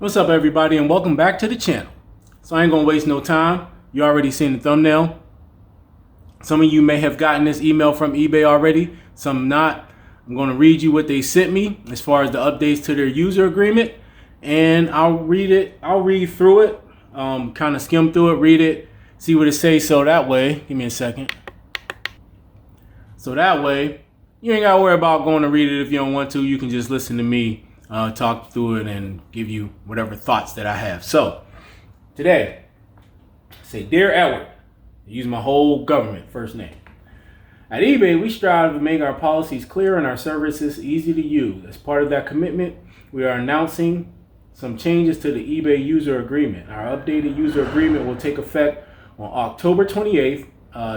What's up, everybody, and welcome back to the channel. So I ain't gonna waste no time. You already seen the thumbnail. Some of you may have gotten this email from eBay already, some not. I'm gonna read you what they sent me as far as the updates to their user agreement, and I'll read through it, kind of skim through it, read it, see what it says. So that way, give me a second. So that way, you ain't gotta worry about going to read it if you don't want to. You can just listen to me talk through it and give you whatever thoughts that I have. So today, say, Dear Edward, use my whole government first name. At eBay, we strive to make our policies clear and our services easy to use. As part of that commitment, we are announcing some changes to the eBay user agreement. Our updated user agreement will take effect on October 28th,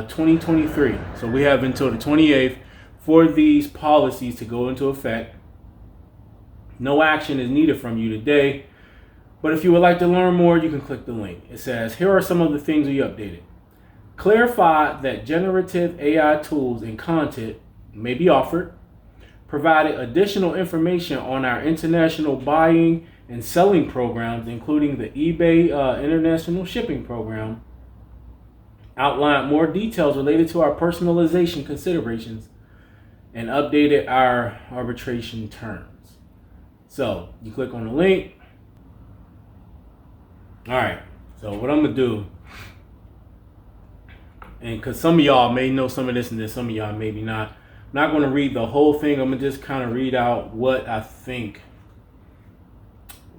2023. So we have until the 28th for these policies to go into effect. No action is needed from you today, but if you would like to learn more, you can click the link. It says, here are some of the things we updated. Clarify that generative AI tools and content may be offered. Provided additional information on our international buying and selling programs, including the eBay International Shipping Program. Outlined more details related to our personalization considerations and updated our arbitration terms. So you click on the link. All right. So what I'm going to do, and because some of y'all may know some of this and then some of y'all maybe not, I'm not going to read the whole thing. I'm going to just kind of read out what I think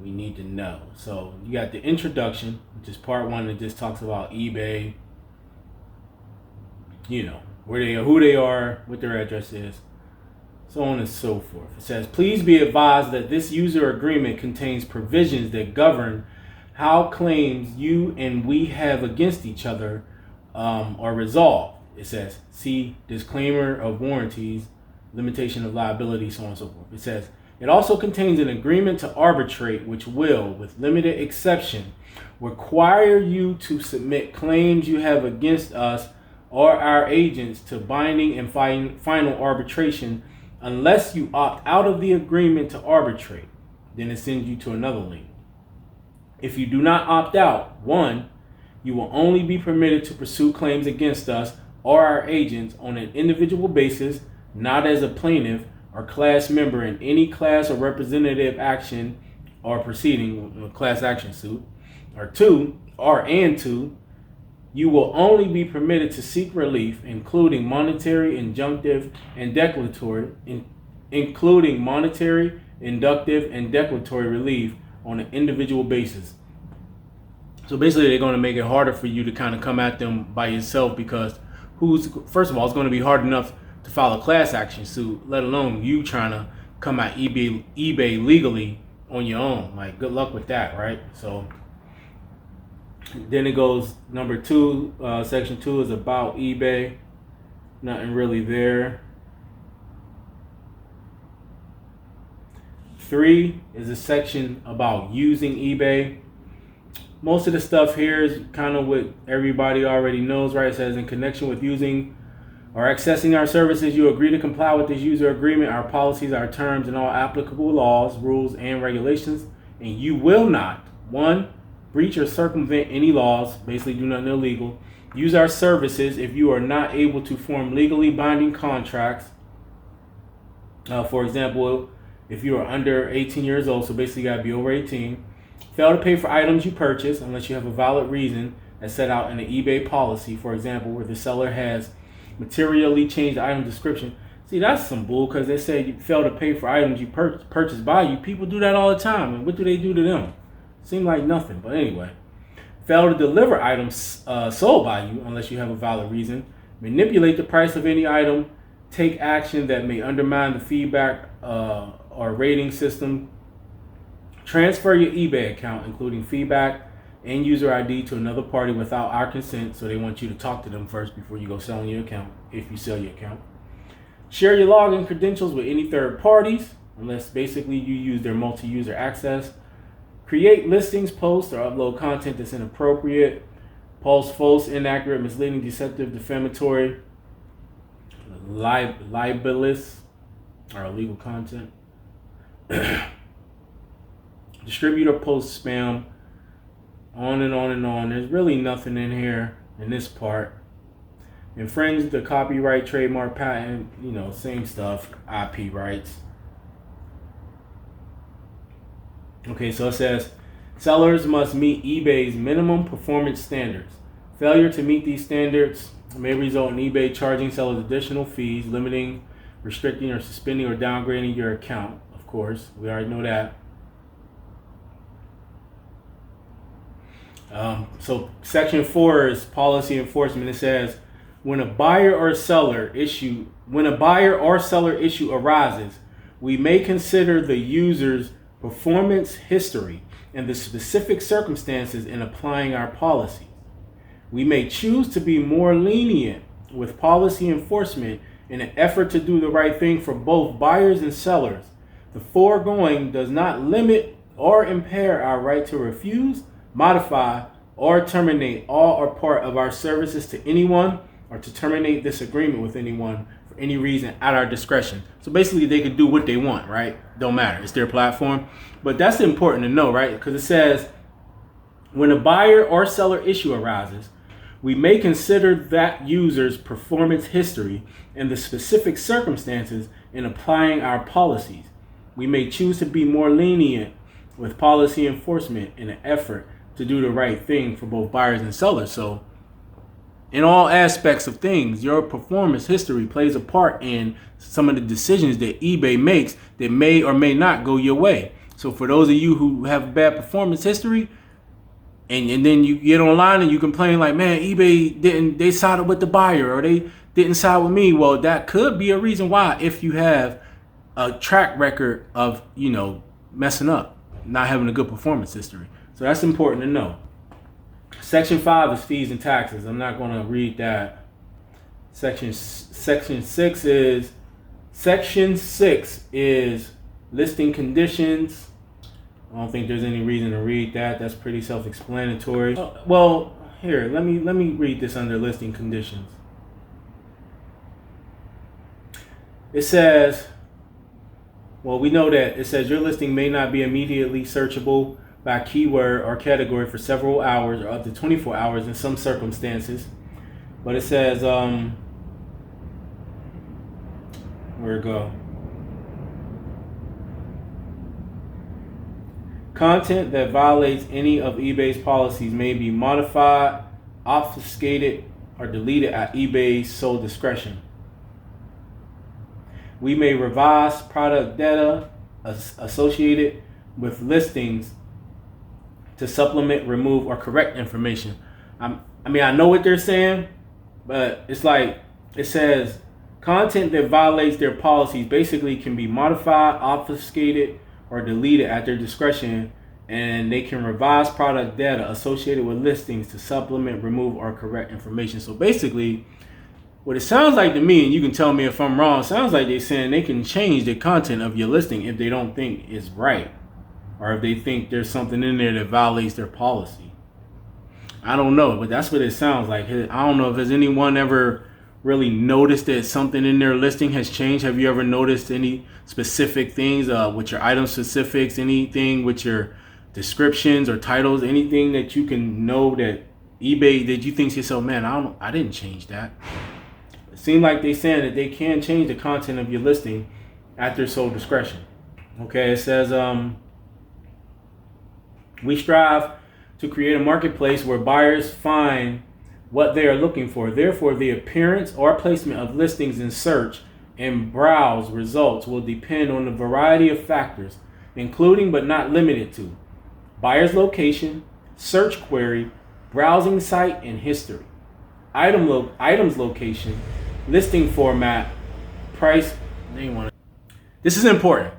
we need to know. So you got the introduction, which is part one that just talks about eBay, you know, where they are, who they are, what their address is, so on and so forth. It says, please be advised that this user agreement contains provisions that govern how claims you and we have against each other are resolved. It says, see disclaimer of warranties, limitation of liability, so on and so forth. It says, it also contains an agreement to arbitrate, which will, with limited exception, require you to submit claims you have against us or our agents to binding and final arbitration unless you opt out of the agreement to arbitrate. Then it sends you to another link. If you do not opt out, 1, you will only be permitted to pursue claims against us or our agents on an individual basis, not as a plaintiff or class member in any class or representative action or proceeding, class action suit. Or 2, you will only be permitted to seek relief, including monetary, injunctive, and declaratory, relief on an individual basis. So basically, they're going to make it harder for you to kind of come at them by yourself, because first of all, it's going to be hard enough to file a class action suit, let alone you trying to come at eBay legally on your own. Like, good luck with that, right? So then it goes, number 2, section 2 is about eBay. Nothing really there. 3 is a section about using eBay. Most of the stuff here is kind of what everybody already knows, right? It says, in connection with using or accessing our services, you agree to comply with this user agreement, our policies, our terms, and all applicable laws, rules, and regulations. And you will not, 1, breach or circumvent any laws, basically do nothing illegal. Use our services if you are not able to form legally binding contracts. For example, if you are under 18 years old, so basically you got to be over 18. Fail to pay for items you purchase unless you have a valid reason as set out in the eBay policy. For example, where the seller has materially changed the item description. See, that's some bull, because they say you fail to pay for items you purchase by you. People do that all the time, and what do they do to them? Seem like nothing, but anyway. Fail to deliver items sold by you unless you have a valid reason. Manipulate the price of any item. Take action that may undermine the feedback or rating system. Transfer your eBay account, including feedback and user ID, to another party without our consent. So they want you to talk to them first before you go selling your account, if you sell your account. Share your login credentials with any third parties, unless basically you use their multi-user access. Create listings, posts, or upload content that's inappropriate. Post false, inaccurate, misleading, deceptive, defamatory, libelous, or illegal content. distribute or post spam, on and on and on. There's really nothing in here in this part. Infringe the copyright, trademark, patent, same stuff, IP rights. Okay, so it says, sellers must meet eBay's minimum performance standards. Failure to meet these standards may result in eBay charging sellers additional fees, limiting, restricting, or suspending or downgrading your account. Of course, we already know that. So section 4 is policy enforcement. It says, when a buyer or seller issue arises, we may consider the user's performance history and the specific circumstances in applying our policies. We may choose to be more lenient with policy enforcement in an effort to do the right thing for both buyers and sellers. The foregoing does not limit or impair our right to refuse, modify, or terminate all or part of our services to anyone, or to terminate this agreement with anyone for any reason at our discretion. So basically they could do what they want, right? Don't matter. It's their platform. But that's important to know, right? Because it says, when a buyer or seller issue arises, we may consider that user's performance history and the specific circumstances in applying our policies. We may choose to be more lenient with policy enforcement in an effort to do the right thing for both buyers and sellers. So in all aspects of things, your performance history plays a part in some of the decisions that eBay makes that may or may not go your way. So for those of you who have bad performance history, and then you get online and you complain like, man, eBay they sided with the buyer, or they didn't side with me. Well, that could be a reason why, if you have a track record of, messing up, not having a good performance history. So that's important to know. Section 5 is fees and taxes. I'm not going to read that. Section 6 is listing conditions. I don't think there's any reason to read that. That's pretty self-explanatory. Well, here, let me read this under listing conditions. It says, well, we know that it says your listing may not be immediately searchable by keyword or category for several hours or up to 24 hours in some circumstances. But it says, where'd it go? Content that violates any of eBay's policies may be modified, obfuscated, or deleted at eBay's sole discretion. We may revise product data associated with listings to supplement, remove, or correct information. I know what they're saying, but it's like, it says content that violates their policies basically can be modified, obfuscated, or deleted at their discretion, and they can revise product data associated with listings to supplement, remove, or correct information. So basically, what it sounds like to me, and you can tell me if I'm wrong, sounds like they're saying they can change the content of your listing if they don't think it's right, or if they think there's something in there that violates their policy. I don't know, but that's what it sounds like. I don't know if has anyone ever really noticed that something in their listing has changed. Have you ever noticed any specific things with your item specifics, anything with your descriptions or titles, anything that you can know that eBay, that you think to yourself, man, I didn't change that. It seems like they're saying that they can change the content of your listing at their sole discretion. Okay, it says, we strive to create a marketplace where buyers find what they are looking for. Therefore, the appearance or placement of listings in search and browse results will depend on a variety of factors, including but not limited to buyer's location, search query, browsing site, and history, items location, listing format, price. This is important,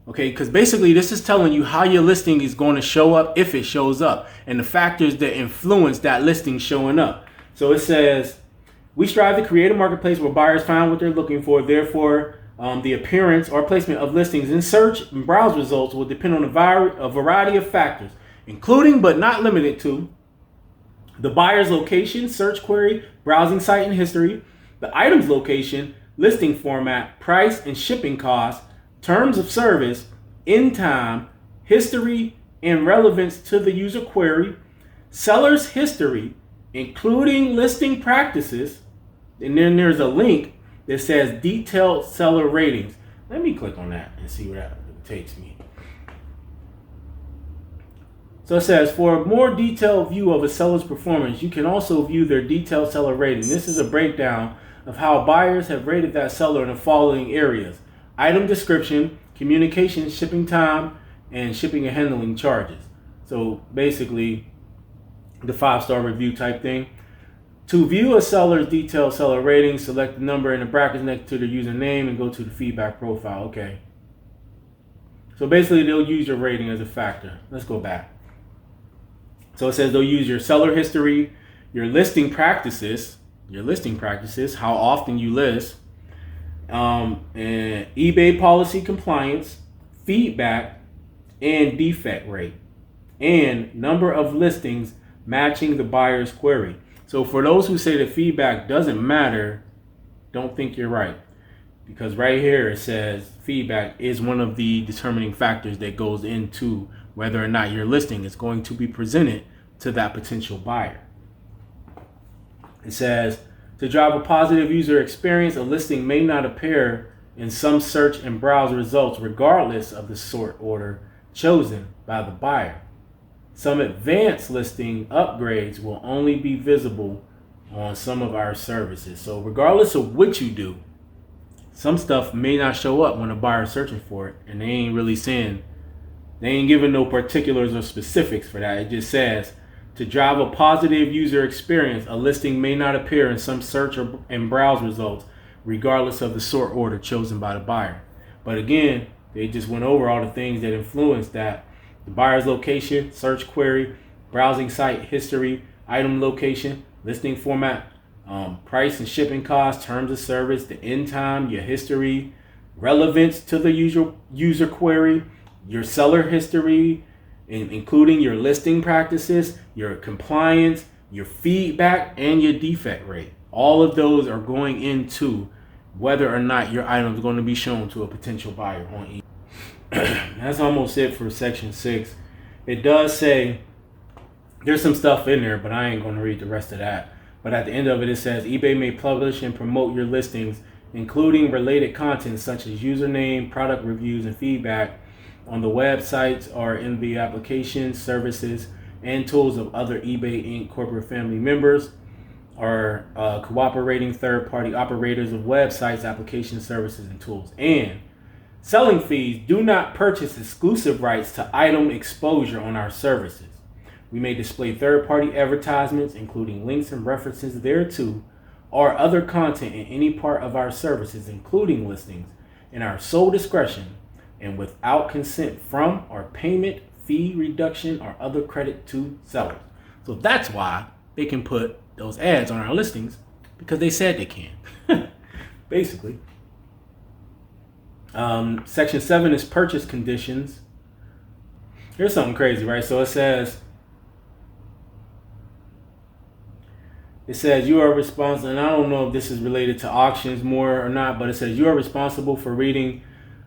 okay? Because basically this is telling you how your listing is going to show up if it shows up, and the factors that influence that listing showing up. So it says, we strive to create a marketplace where buyers find what they're looking for. Therefore, the appearance or placement of listings in search and browse results will depend on a variety of factors, including but not limited to the buyer's location, search query, browsing site, and history, the item's location, listing format, price and shipping costs, terms of service, end time, history, and relevance to the user query, seller's history, including listing practices, and then there's a link that says detailed seller ratings. Let me click on that and see where that takes me. So it says, for a more detailed view of a seller's performance, you can also view their detailed seller rating. This is a breakdown of how buyers have rated that seller in the following areas: item description, communication, shipping time, and shipping and handling charges. So basically, the 5-star review type thing. To view a seller's detailed seller rating, select the number in the brackets next to the username and go to the feedback profile. Okay. So basically, they'll use your rating as a factor. Let's go back. So it says they'll use your seller history, your listing practices, how often you list, and eBay policy compliance, feedback, and defect rate, and number of listings matching the buyer's query. So for those who say that feedback doesn't matter, don't think you're right. Because right here it says feedback is one of the determining factors that goes into whether or not your listing is going to be presented to that potential buyer. It says, to drive a positive user experience, a listing may not appear in some search and browse results regardless of the sort order chosen by the buyer. Some advanced listing upgrades will only be visible on some of our services. So regardless of what you do, some stuff may not show up when a buyer is searching for it, and they ain't really saying, they ain't giving no particulars or specifics for that. It just says, to drive a positive user experience, a listing may not appear in some search and browse results, regardless of the sort order chosen by the buyer. But again, they just went over all the things that influence that: the buyer's location, search query, browsing site history, item location, listing format, price and shipping costs, terms of service, the end time, your history, relevance to the user query, your seller history, including your listing practices, your compliance, your feedback, and your defect rate. All of those are going into whether or not your item is going to be shown to a potential buyer on eBay. That's almost it for section 6. It does say there's some stuff in there, but I ain't going to read the rest of that. But at the end of it, it says eBay may publish and promote your listings, including related content such as username, product reviews, and feedback on the websites or in the applications, services, and tools of other eBay Inc. corporate family members or cooperating third-party operators of websites, applications, services, and tools. And selling fees: do not purchase exclusive rights to item exposure on our services. We may display third-party advertisements, including links and references thereto, or other content in any part of our services, including listings, in our sole discretion and without consent from or payment, fee reduction, or other credit to sellers. So that's why they can put those ads on our listings, because they said they can. Basically. Section 7 is purchase conditions. Here's something crazy, right? So it says you are responsible, and I don't know if this is related to auctions more or not, but it says you are responsible for reading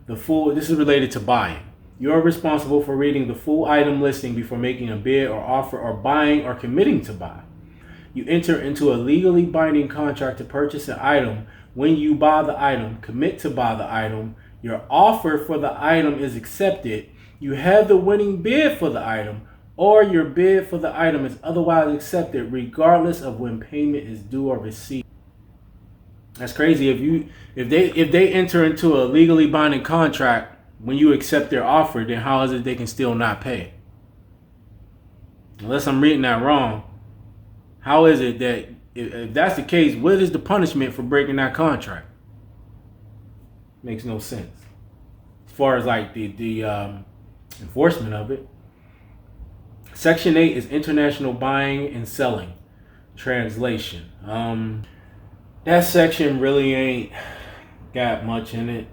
the full, this is related to buying. You are responsible for reading the full item listing before making a bid or offer or buying or committing to buy. You enter into a legally binding contract to purchase an item. When you buy the item, commit to buy the item, your offer for the item is accepted, you have the winning bid for the item, or your bid for the item is otherwise accepted regardless of when payment is due or received. That's crazy. If they enter into a legally binding contract, when you accept their offer, then how is it they can still not pay? Unless I'm reading that wrong, how is it that if that's the case, what is the punishment for breaking that contract? Makes no sense. As far as like the enforcement of it. Section 8 is international buying and selling. Translation. That section really ain't got much in it.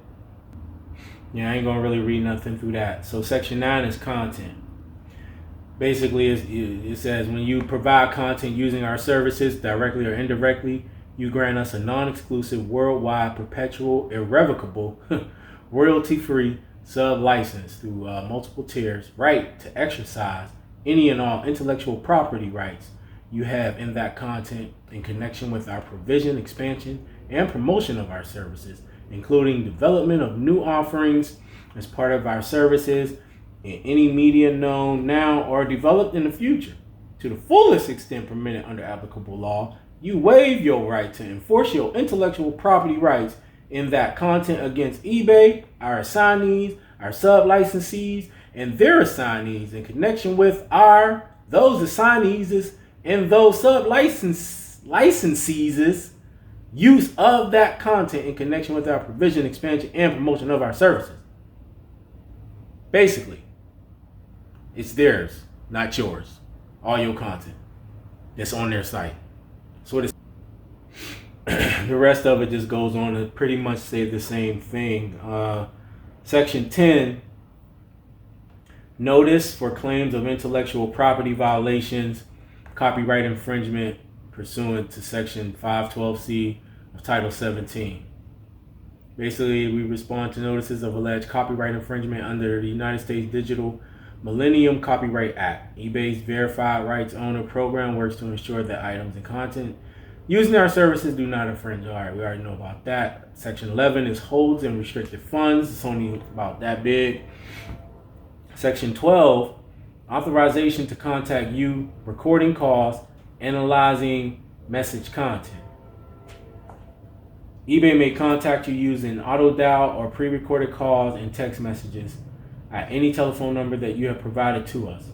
Yeah, I ain't gonna really read nothing through that. So section 9 is content. Basically, it says when you provide content using our services directly or indirectly, you grant us a non-exclusive, worldwide, perpetual, irrevocable, royalty-free, sub-license through multiple tiers, right to exercise any and all intellectual property rights you have in that content in connection with our provision, expansion, and promotion of our services, including development of new offerings as part of our services in any media known now or developed in the future. To the fullest extent permitted under applicable law, you waive your right to enforce your intellectual property rights in that content against eBay, our assignees, our sub-licensees, and their assignees in connection with those assignees and those sub-licensees use of that content in connection with our provision, expansion, and promotion of our services. Basically, it's theirs, not yours. All your content that's on their site. So it's the rest of it just goes on to pretty much say the same thing. Section 10, notice for claims of intellectual property violations, copyright infringement pursuant to Section 512C of Title 17. Basically, we respond to notices of alleged copyright infringement under the United States Digital Millennium Copyright Act. eBay's Verified Rights Owner program works to ensure that items and content using our services do not infringe. All right, we already know about that. Section 11 is holds and restricted funds. It's only about that big. Section 12, authorization to contact you, recording calls, analyzing message content. eBay may contact you using auto dial or pre-recorded calls and text messages at any telephone number that you have provided to us.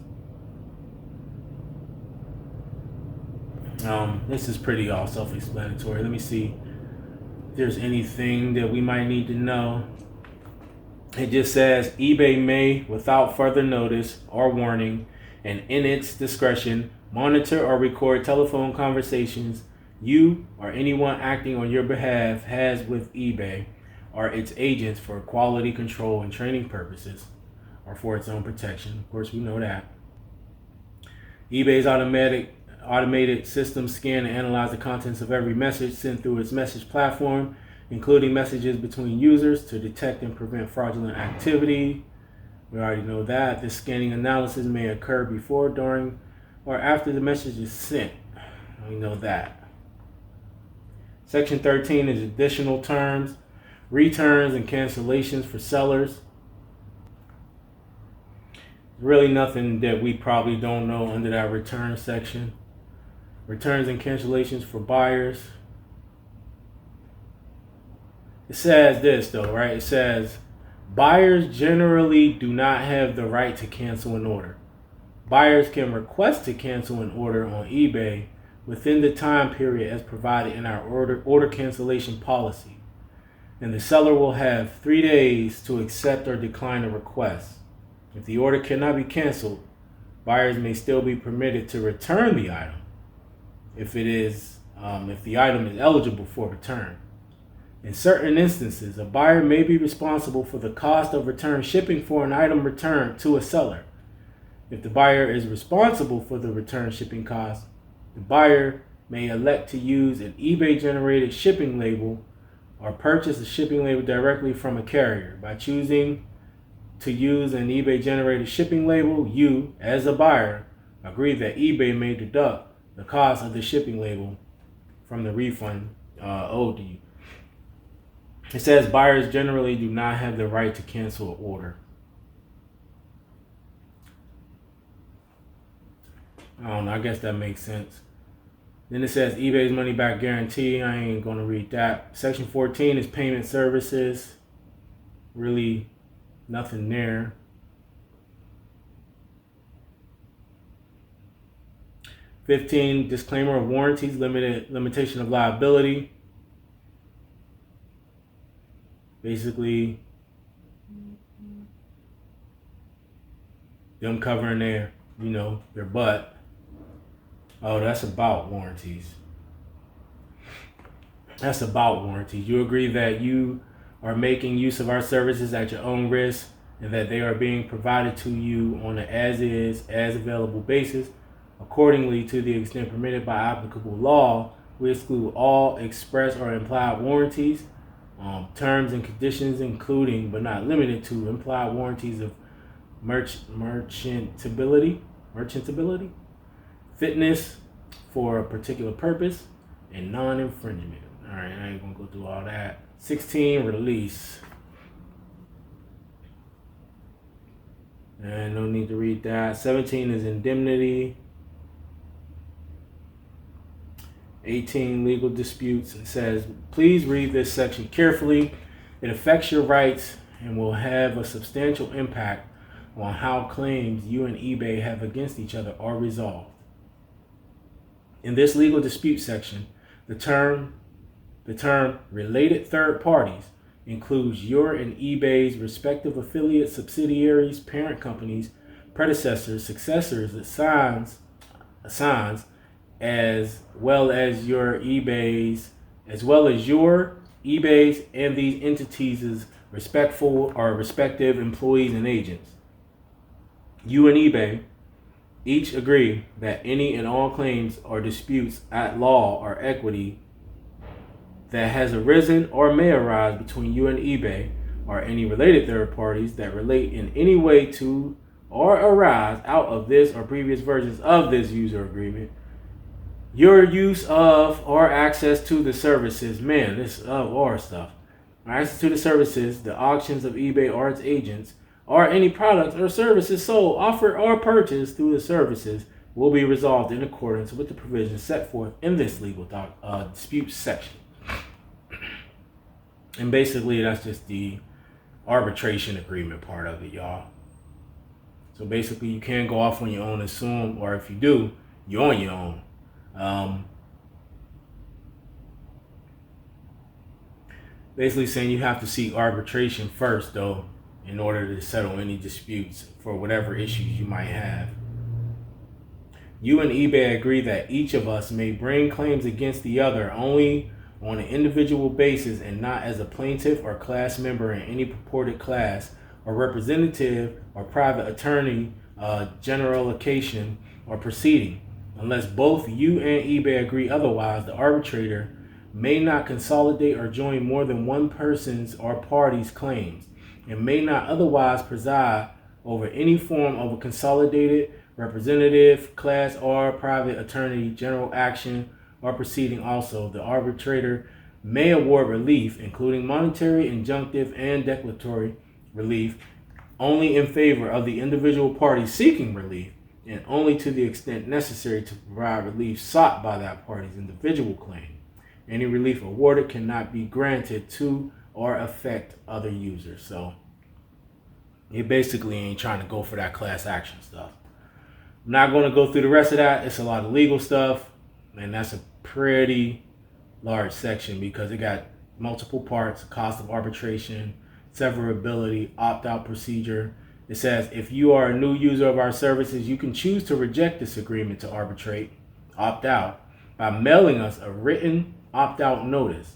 This is pretty all self-explanatory. Let me see if there's anything that we might need to know. It just says eBay may, without further notice or warning, and in its discretion, monitor or record telephone conversations you or anyone acting on your behalf has with eBay or its agents for quality control and training purposes or for its own protection. Of course, we know that. eBay's automated systems scan and analyze the contents of every message sent through its message platform, including messages between users, to detect and prevent fraudulent activity. We already know that. This scanning analysis may occur before, during, or after the message is sent. We know that. Section 13 is additional terms, returns and cancellations for sellers. Really nothing that we probably don't know under that return section. Returns and cancellations for buyers. It says this though, right? It says buyers generally do not have the right to cancel an order. Buyers can request to cancel an order on eBay within the time period as provided in our order cancellation policy. And the seller will have 3 days to accept or decline a request. If the order cannot be canceled, buyers may still be permitted to return the item if the item is eligible for return. In certain instances, a buyer may be responsible for the cost of return shipping for an item returned to a seller. If the buyer is responsible for the return shipping cost, the buyer may elect to use an eBay-generated shipping label or purchase a shipping label directly from a carrier. By choosing to use an eBay-generated shipping label, you, as a buyer, agree that eBay may deduct the cost of the shipping label from the refund owed to you. It says buyers generally do not have the right to cancel an order. I don't know, I guess that makes sense. Then it says eBay's money back guarantee. I ain't going to read that. Section 14 is payment services. Really nothing there. 15, disclaimer of warranties, limitation of liability. Basically, them covering their butt. Oh, that's about warranties. That's about warranties. You agree that you are making use of our services at your own risk and that they are being provided to you on an as-is, as-available basis. Accordingly, to the extent permitted by applicable law, we exclude all express or implied warranties Terms and conditions, including but not limited to implied warranties of merchantability, fitness for a particular purpose, and non-infringement. All right, I ain't gonna go through all that. 16, release. And no need to read that. 17 is indemnity. 18, legal disputes. It says, please read this section carefully. It affects your rights and will have a substantial impact on how claims you and eBay have against each other are resolved. In this legal dispute section, the term related third parties includes your and eBay's respective affiliates, subsidiaries, parent companies, predecessors, successors, assigns, as well as your eBay's and these entities' respective employees and agents. You and eBay each agree that any and all claims or disputes at law or equity that has arisen or may arise between you and eBay or any related third parties that relate in any way to or arise out of this or previous versions of this user agreement, your use of or access to the services, this of or stuff, access to the services, the auctions of eBay or its agents, or any products or services sold, offered, or purchased through the services will be resolved in accordance with the provisions set forth in this legal dispute section. And basically, that's just the arbitration agreement part of it, y'all. So basically, you can't go off on your own and sue them, or if you do, you're on your own. Basically saying you have to seek arbitration first, though, in order to settle any disputes for whatever issues you might have. You and eBay agree that each of us may bring claims against the other only on an individual basis and not as a plaintiff or class member in any purported class or representative or private attorney generalization or proceeding. Unless both you and eBay agree otherwise, the arbitrator may not consolidate or join more than one person's or party's claims, and may not otherwise preside over any form of a consolidated, representative, class, or private attorney general action or proceeding. Also, the arbitrator may award relief, including monetary, injunctive, and declaratory relief, only in favor of the individual party seeking relief, and only to the extent necessary to provide relief sought by that party's individual claim. Any relief awarded cannot be granted to or affect other users. So it basically ain't trying to go for that class action stuff. I'm not going to go through the rest of that. It's a lot of legal stuff, and that's a pretty large section because it got multiple parts: cost of arbitration, severability, opt-out procedure. It says if you are a new user of our services, you can choose to reject this agreement to arbitrate, opt out, by mailing us a written opt-out notice.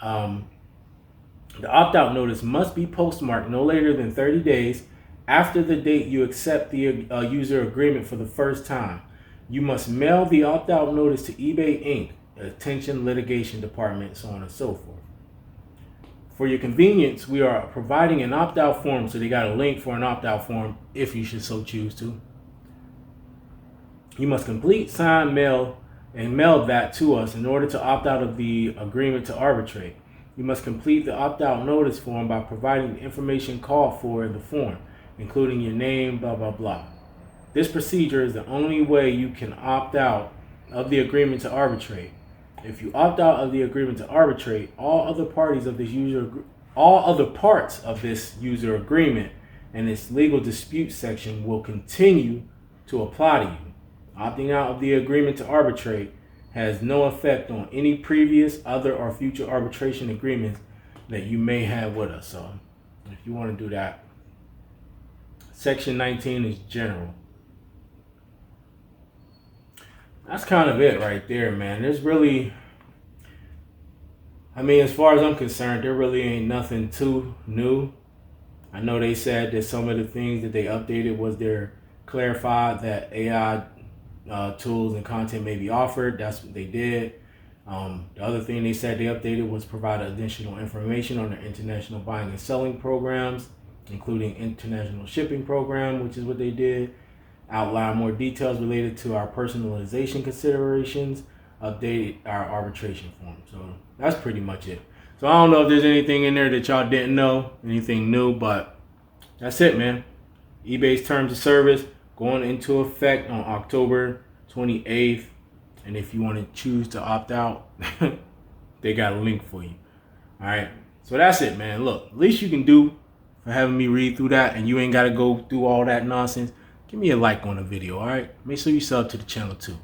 The opt-out notice must be postmarked no later than 30 days after the date you accept the user agreement for the first time. You must mail the opt-out notice to eBay Inc., Attention Litigation Department, so on and so forth. For your convenience, we are providing an opt-out form, so they got a link for an opt-out form if you should so choose to. You must complete, sign, mail that to us in order to opt out of the agreement to arbitrate. You must complete the opt-out notice form by providing the information called for in the form, including your name, blah, blah, blah. This procedure is the only way you can opt out of the agreement to arbitrate. If you opt out of the agreement to arbitrate, all other parts of this user agreement and its legal dispute section will continue to apply to you. Opting out of the agreement to arbitrate has no effect on any previous, other, or future arbitration agreements that you may have with us. So if you want to do that, Section 19 is general. That's kind of it right there, man. There's really, as far as I'm concerned, there really ain't nothing too new. I know they said that some of the things that they updated was they're clarified that AI tools and content may be offered. That's what they did. The other thing they said they updated was provide additional information on their international buying and selling programs, including international shipping program, which is what they did. Outline more details related to our personalization considerations. Updated our arbitration form. So that's pretty much it. So I don't know if there's anything in there that y'all didn't know, anything new, but that's it, man. eBay's terms of service going into effect on October 28th. And if you want to choose to opt out, they got a link for you. All right. So that's it, man. Look, at least you can do for having me read through that, and you ain't got to go through all that nonsense. Give me a like on the video, all right? Make sure you sub to the channel too.